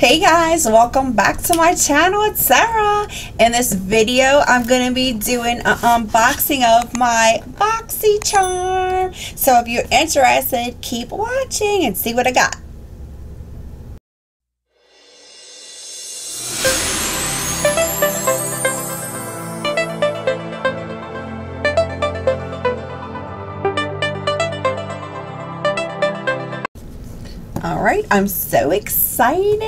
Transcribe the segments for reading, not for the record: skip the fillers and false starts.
Hey guys, welcome back to my channel. It's Sarah. In this video, I'm going to be doing an unboxing of my Boxycharm. So if you're interested, keep watching and see what I got. Alright, I'm so excited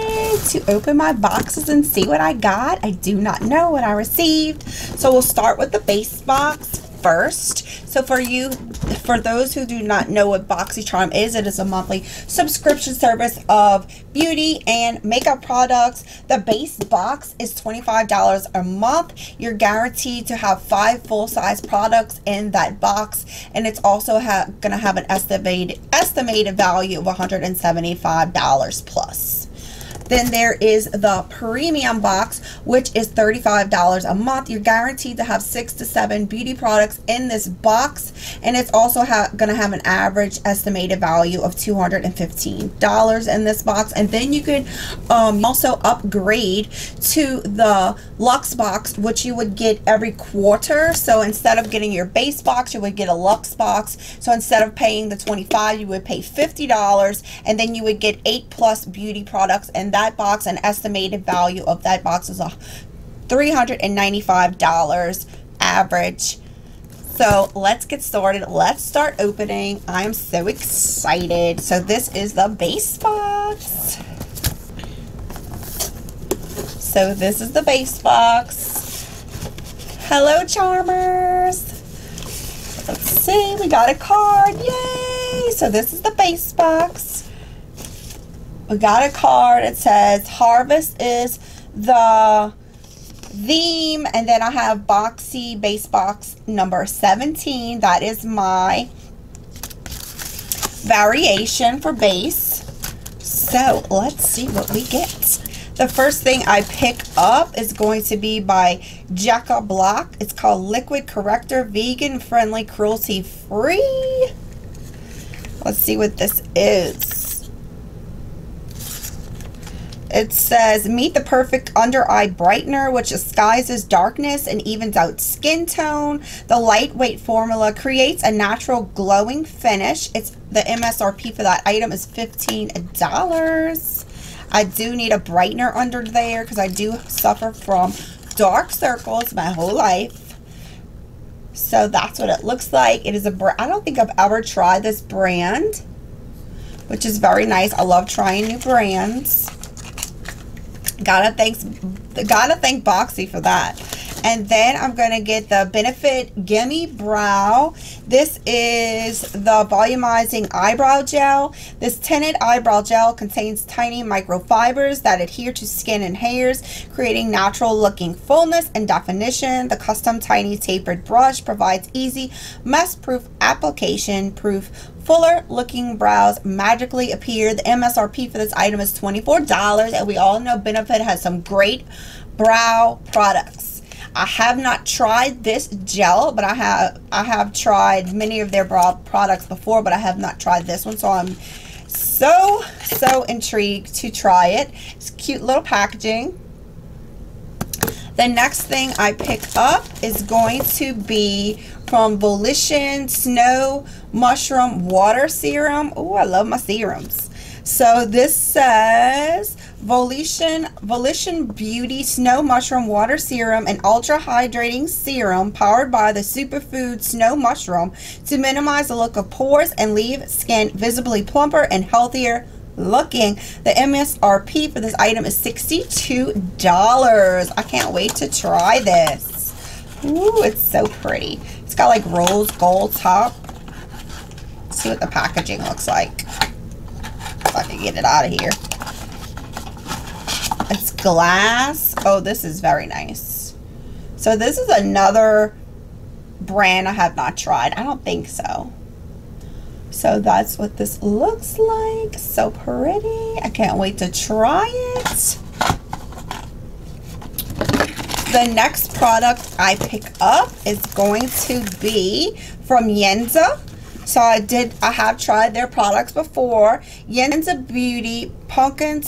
to open my boxes and see what I got. I do not know what I received. So we'll start with the base box first. So for those who do not know what Boxycharm is, it is a monthly subscription service of beauty and makeup products. The base box is $25 a month. You're guaranteed to have 5 full-size products in that box, and it's also gonna have an estimated value of $175 plus. Then there is the premium box, which is $35 a month. You're guaranteed to have 6 to 7 beauty products in this box, and it's also going to have an average estimated value of $215 in this box. And then you could also upgrade to the Luxe box, which you would get every quarter. So instead of getting your base box, you would get a Luxe box. So instead of paying the $25, you would pay $50, and then you would get 8+ beauty products in that box. An estimated value of that box is $395 average. So let's get started. Let's start opening. I'm so excited. So this is the base box. So this is the base box. Hello, Charmers. Let's see, we got a card. Yay! So this is the base box. We got a card. It says Harvest is the theme, and then I have Boxy base box number 17. That is my variation for base. So let's see what we get. The first thing I pick up is going to be by Jacka Block. It's called Liquid Corrector, vegan friendly, cruelty free. Let's see what this is. It says, meet the perfect under eye brightener, which disguises darkness and evens out skin tone. The lightweight formula creates a natural glowing finish. It's the MSRP for that item is $15. I do need a brightener under there because I do suffer from dark circles my whole life. So that's what it looks like. It is I don't think I've ever tried this brand, which is very nice. I love trying new brands. Gotta thank Boxy for that. And then I'm gonna get the Benefit Gimme Brow. This is the volumizing eyebrow gel. This tinted eyebrow gel contains tiny microfibers that adhere to skin and hairs, creating natural looking fullness and definition. The custom tiny tapered brush provides easy mess-proof application. Fuller looking brows magically appear. The MSRP for this item is $24, and we all know Benefit has some great brow products. I have not tried this gel, but I have tried many of their brow products before, but I have not tried this one, so I'm so intrigued to try it. It's cute little packaging. The next thing I pick up is going to be from Volition Snow Mushroom Water Serum. Oh, I love my serums. So this says Volition Beauty Snow Mushroom Water Serum, an ultra hydrating serum powered by the superfood snow mushroom to minimize the look of pores and leave skin visibly plumper and healthier looking. The MSRP for this item is $62. I can't wait to try this. Ooh, it's so pretty. It's got like rose gold top. Let's see what the packaging looks like. If I can get it out of here. It's glass. Oh, this is very nice. So this is another brand I have not tried. I don't think so. So that's what this looks like. So pretty. I can't wait to try it. The next product I pick up is going to be from Yenza. So I have tried their products before. Yenza Beauty Pumpkin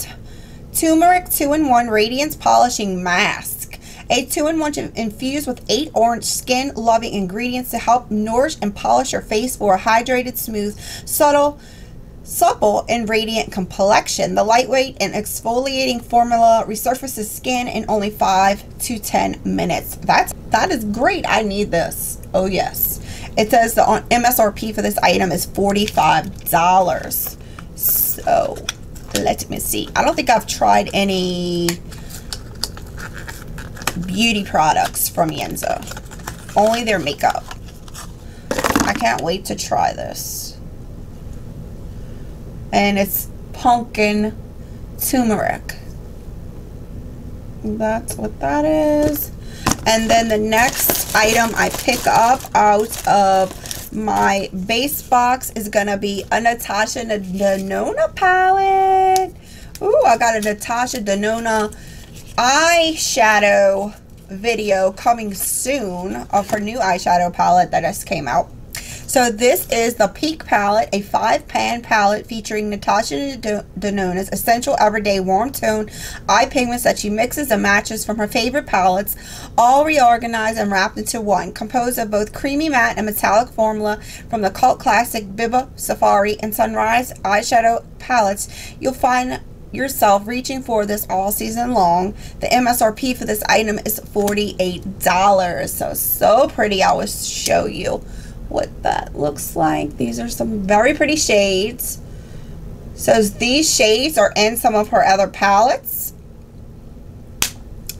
Turmeric 2-in-1 Radiance Polishing Mask. A 2-in-1 infused with 8 orange skin loving ingredients to help nourish and polish your face for a hydrated, smooth, supple and radiant complexion. The lightweight and exfoliating formula resurfaces skin in only 5 to 10 minutes. That is great. I need this. Oh yes. It says the MSRP for this item is $45. So let me see. I don't think I've tried any beauty products from Yenza. Only their makeup. I can't wait to try this. And it's pumpkin turmeric. That's what that is. And then the next item I pick up out of my base box is gonna be a Natasha Denona palette. Ooh, I got a Natasha Denona eyeshadow video coming soon of her new eyeshadow palette that just came out. So this is the Peak palette, a 5-pan palette featuring Natasha Denona's essential everyday warm tone eye pigments that she mixes and matches from her favorite palettes, all reorganized and wrapped into one. Composed of both creamy matte and metallic formula from the cult classic Biba, Safari, and Sunrise eyeshadow palettes, you'll find yourself reaching for this all season long. The MSRP for this item is $48. So pretty. I will show you what that looks like. These are some very pretty shades. So these shades are in some of her other palettes.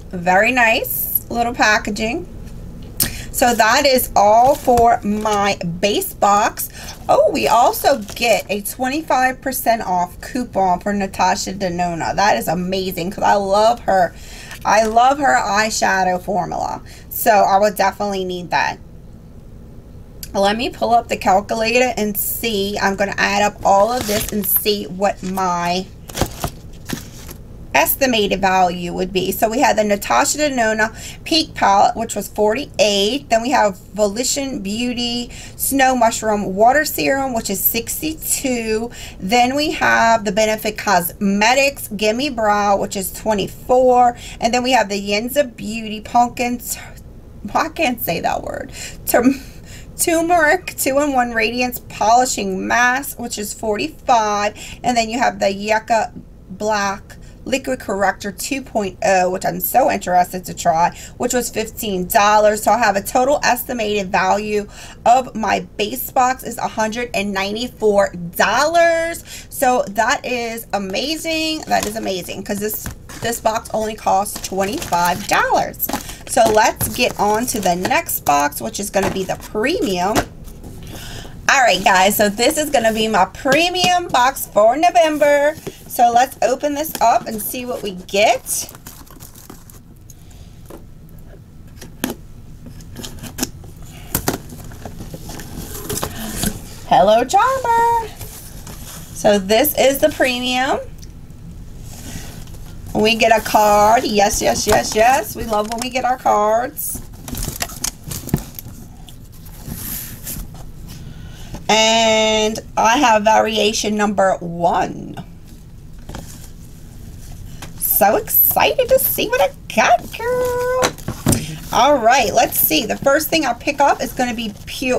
Very nice little packaging. So that is all for my base box. Oh, we also get a 25% off coupon for Natasha Denona. That is amazing because I love her. I love her eyeshadow formula. So I would definitely need that. Let me pull up the calculator and see. I'm going to add up all of this and see what my estimated value would be. So we had the Natasha Denona Peak palette, which was $48. Then we have Volition Beauty Snow Mushroom Water Serum, which is $62. Then we have the Benefit Cosmetics Gimme Brow, which is $24. And then we have the Yenza Beauty Pumpkin, I can't say that word, Turmeric 2-in-1 Radiance Polishing Mask, which is $45. And then you have the Yucca Black Liquid Corrector 2.0, which I'm so interested to try, which was $15. So I have a total estimated value of my base box is $194. So that is amazing. That is amazing because this box only costs $25. So let's get on to the next box, which is going to be the premium. All right, guys, so this is going to be my premium box for November. So let's open this up and see what we get. Hello, Charmer. So this is the premium. We get a card. Yes, yes, yes, yes. We love when we get our cards. And I have variation number 1. So excited to see what I got, girl. All right, let's see. The first thing I'll pick up is going to be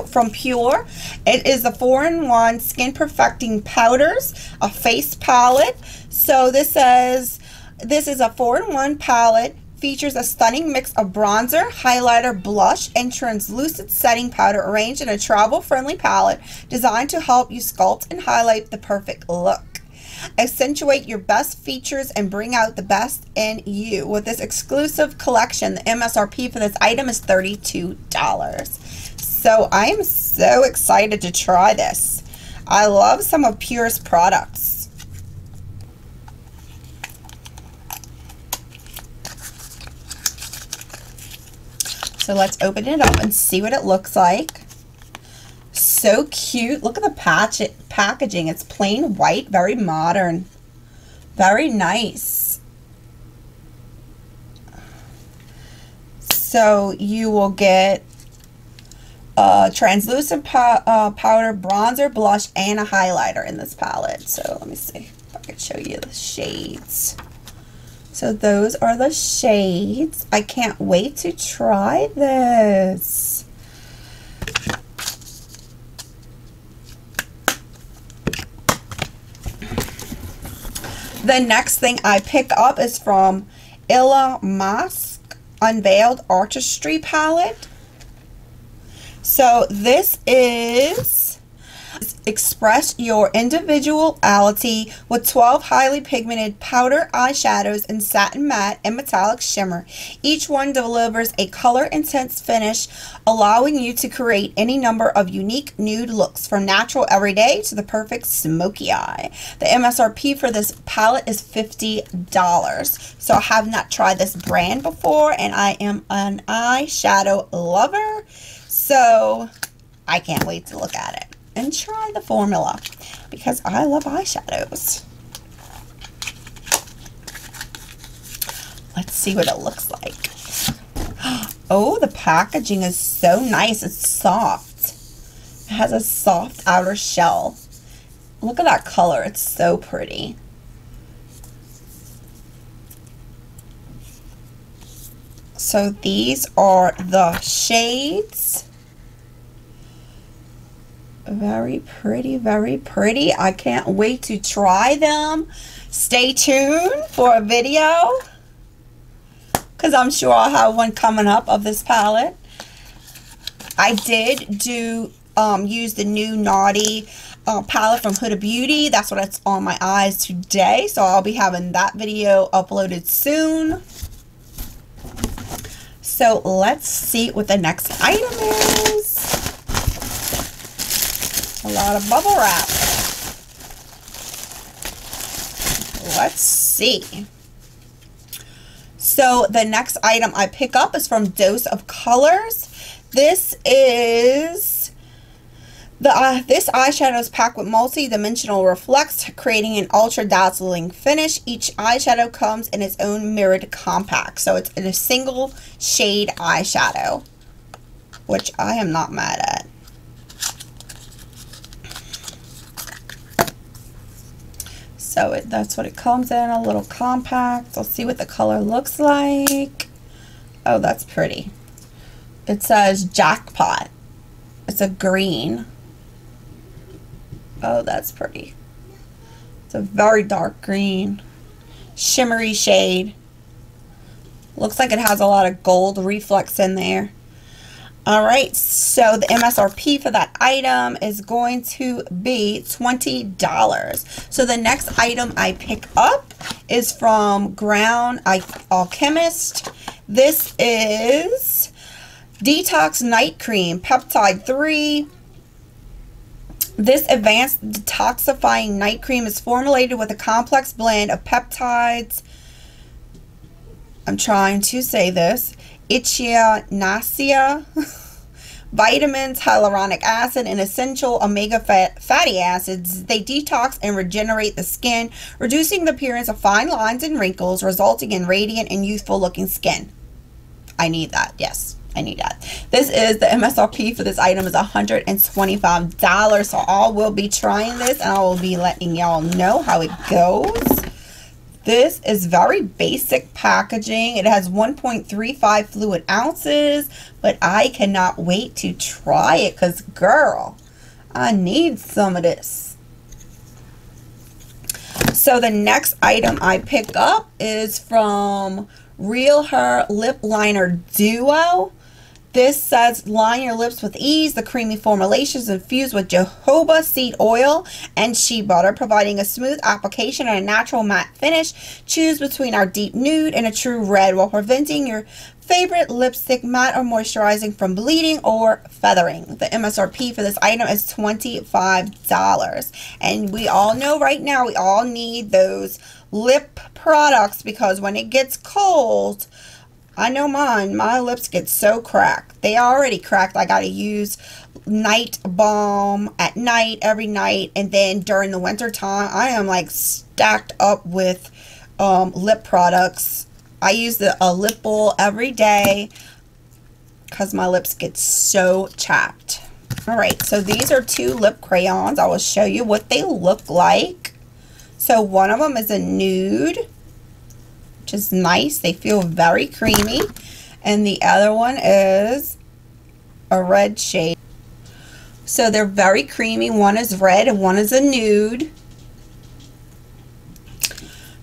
from Pure. It is the 4-in-1 Skin Perfecting Powders, a face palette. So this says, this is a 4-in-1 palette. Features a stunning mix of bronzer, highlighter, blush, and translucent setting powder arranged in a travel-friendly palette designed to help you sculpt and highlight the perfect look. Accentuate your best features and bring out the best in you. With this exclusive collection, the MSRP for this item is $32. So I am so excited to try this. I love some of Pure's products. So let's open it up and see what it looks like. So cute. Look at the packaging. It's plain white, very modern. Very nice. So you will get a translucent powder, bronzer, blush, and a highlighter in this palette. So let me see if I can show you the shades. So those are the shades. I can't wait to try this. The next thing I pick up is from Illa Mask Unveiled Artistry Palette. So this is express your individuality with 12 highly pigmented powder eyeshadows in satin matte and metallic shimmer. Each one delivers a color intense finish, allowing you to create any number of unique nude looks, from natural everyday to the perfect smoky eye. The MSRP for this palette is $50. So I have not tried this brand before, and I am an eyeshadow lover, so I can't wait to look at it and try the formula because I love eyeshadows. Let's see what it looks like. Oh, the packaging is so nice. It's soft. It has a soft outer shell. Look at that color. It's so pretty. So these are the shades. Very pretty, very pretty. I can't wait to try them. Stay tuned for a video because I'm sure I'll have one coming up of this palette. I did use the new Naughty palette from Huda Beauty. That's what's on my eyes today, so I'll be having that video uploaded soon. So let's see what the next item is. A lot of bubble wrap. Let's see. So the next item I pick up is from Dose of Colors. This is this eyeshadow is packed with multi-dimensional reflects, creating an ultra dazzling finish. Each eyeshadow comes in its own mirrored compact, so it's in a single shade eyeshadow, which I am not mad at. So that's what it comes in, a little compact. Let's see what the color looks like. Oh, that's pretty. It says Jackpot. It's a green. Oh, that's pretty. It's a very dark green. Shimmery shade. Looks like it has a lot of gold reflex in there. Alright, so the MSRP for that item is going to be $20. So the next item I pick up is from Ground Alchemist. This is Detox Night Cream, Peptide 3. This advanced detoxifying night cream is formulated with a complex blend of peptides. I'm trying to say this. Echinacea, vitamins, hyaluronic acid, and essential omega fatty acids. They detox and regenerate the skin, reducing the appearance of fine lines and wrinkles, resulting in radiant and youthful looking skin. I need that. Yes, I need that. This is the MSRP for this item is $125. So I will be trying this and I will be letting y'all know how it goes. This is very basic packaging. It has 1.35 fluid ounces, but I cannot wait to try it because, girl, I need some of this. So the next item I pick up is from Real Hair Lip Liner Duo. This says, line your lips with ease. The creamy formulation is infused with jojoba seed oil and shea butter, providing a smooth application and a natural matte finish. Choose between our deep nude and a true red while preventing your favorite lipstick matte or moisturizing from bleeding or feathering. The MSRP for this item is $25. And we all know right now we all need those lip products because when it gets cold, I know mine, my lips get so cracked. They already cracked. I got to use night balm at night, every night. And then during the winter time, I am like stacked up with lip products. I use the lip oil every day because my lips get so chapped. All right, so these are two lip crayons. I will show you what they look like. So one of them is a nude. which is nice. They feel very creamy. And the other one is a red shade. So they're very creamy. One is red and one is a nude.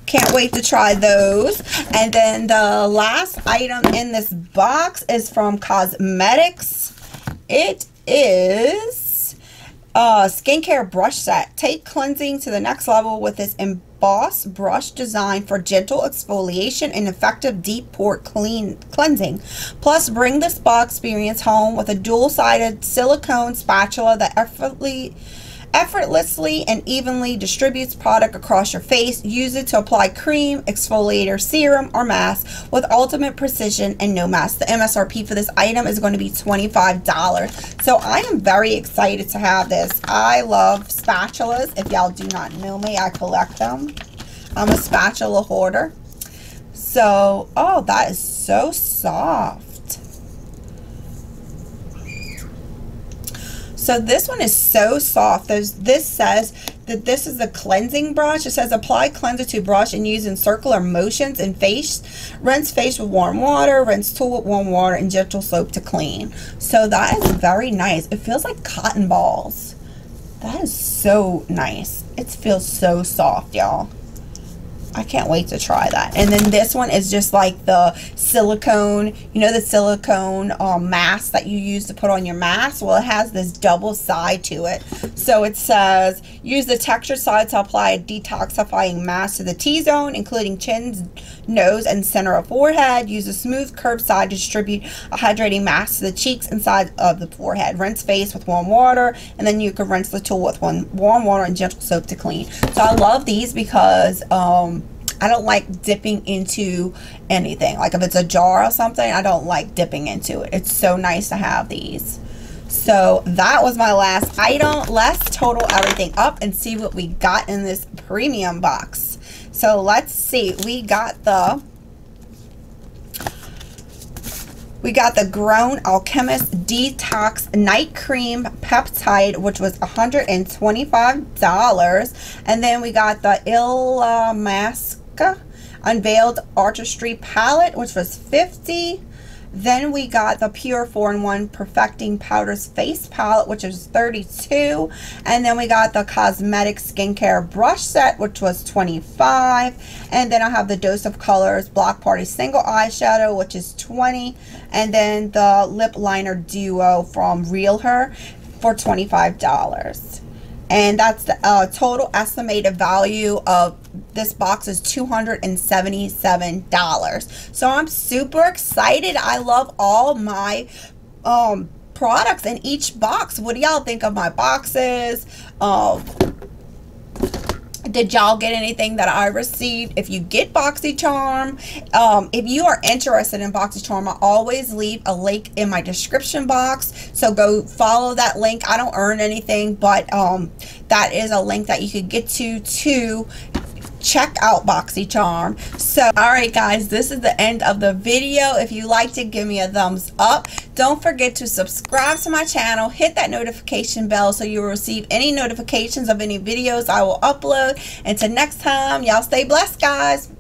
Can't wait to try those. And then the last item in this box is from Cosmetics. It is a skincare brush set. Take cleansing to the next level with this embossed brush designed for gentle exfoliation and effective deep pore cleansing. Plus, bring the spa experience home with a dual-sided silicone spatula that effortlessly and evenly distributes product across your face. Use it to apply cream, exfoliator, serum, or mask with ultimate precision and no mess. The MSRP for this item is going to be $25. So I am very excited to have this. I love spatulas. If y'all do not know me, I collect them. I'm a spatula hoarder. So, oh, that is so soft. So this one is so soft. This says that this is a cleansing brush. It says apply cleanser to brush and use in circular motions and face. Rinse face with warm water. Rinse tool with warm water and gentle soap to clean. So that is very nice. It feels like cotton balls. That is so nice. It feels so soft, y'all. I can't wait to try that. And then this one is just like the silicone, you know, the silicone mask that you use to put on your mask. Well, it has this double side to it. So it says, use the textured side to apply a detoxifying mask to the T-zone, including chin, nose, and center of forehead. Use a smooth curved side to distribute a hydrating mask to the cheeks and side of the forehead. Rinse face with warm water, and then you can rinse the tool with warm water and gentle soap to clean. So I love these because I don't like dipping into anything. Like if it's a jar or something, I don't like dipping into it. It's so nice to have these. So that was my last item. Let's total everything up and see what we got in this premium box. So let's see. We got the Grown Alchemist Detox Night Cream Peptide, which was $125. And then we got the Mask Unveiled Artistry Palette, which was $50. Then we got the Pure 4-in-1 Perfecting Powders Face Palette, which is $32. And then we got the Cosmetic Skincare Brush Set, which was $25. And then I have the Dose of Colors Block Party Single Eyeshadow, which is $20. And then the Lip Liner Duo from Real Her for $25. And that's the total estimated value of this box is $277. So I'm super excited. I love all my products in each box. What do y'all think of my boxes? Did y'all get anything that I received? If you get Boxycharm, if you are interested in Boxycharm, I always leave a link in my description box. So go follow that link. I don't earn anything, but that is a link that you could get to check out Boxycharm. So alright guys, this is the end of the video. If you liked it, give me a thumbs up. Don't forget to subscribe to my channel, hit that notification bell so you will receive any notifications of any videos I will upload. Until next time, y'all stay blessed guys.